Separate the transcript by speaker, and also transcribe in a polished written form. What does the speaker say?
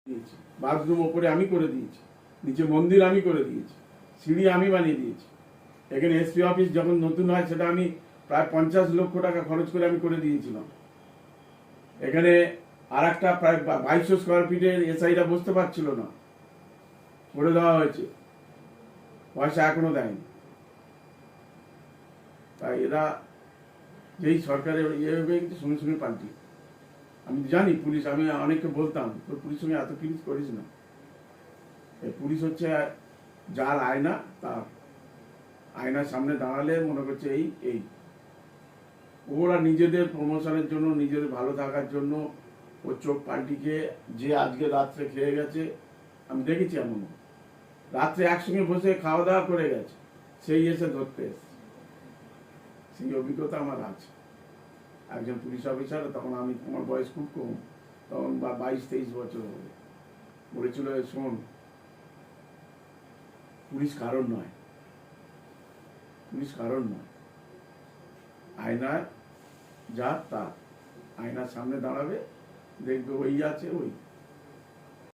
Speaker 1: দিয়েছি, বাথরুম ওপরে আমি করে দিয়েছি, নিচে মন্দির আমি করে দিয়েছি, সিঁড়ি আমি বানিয়ে দিয়েছি। এখানে এসপি অফিস যখন নতুন হয় সেটা আমি প্রায় 50 লক্ষ টাকা খরচ করে আমি করে দিয়েছিলাম। এখানে আর একটা প্রায় 2200 স্কোয়ার ফিটের এসআইরা বসতে পারছিল না, করে দেওয়া হয়েছে, পয়সা এখনো দেয়নি। তাই এরা যেই সরকারের ইয়ে হবে সঙ্গে সঙ্গে পাল্টি। আমি জানি পুলিশ, আমি অনেককে বলতাম তোর পুলিশ সঙ্গে এত পুলিশ করিস না, এই পুলিশ হচ্ছে যার আয়না, তার আয়নার সামনে দাঁড়ালে মনে করছে এই এই ওরা নিজেদের প্রমোশনের জন্য, নিজেদের ভালো থাকার জন্য ও চোখ পাল্টিকে যে আজকে রাত্রে খেয়ে গেছে, আমি দেখেছি এমন রাত্রে একসঙ্গে বসে খাওয়া দাওয়া করে গেছে, সেই এসে ধরতে এসছে। সেই অভিজ্ঞতা আমার আছে। একজন পুলিশ অফিসার, তখন আমি, আমার বয়স খুব কম, তখন 22-23 বছর হবে, বলেছিল শোন, পুলিশ কারণ নয়, পুলিশ কারণ নয়, আয়নার যা তা, আয়নার সামনে দাঁড়াবে, দেখবে ওই আছে ওই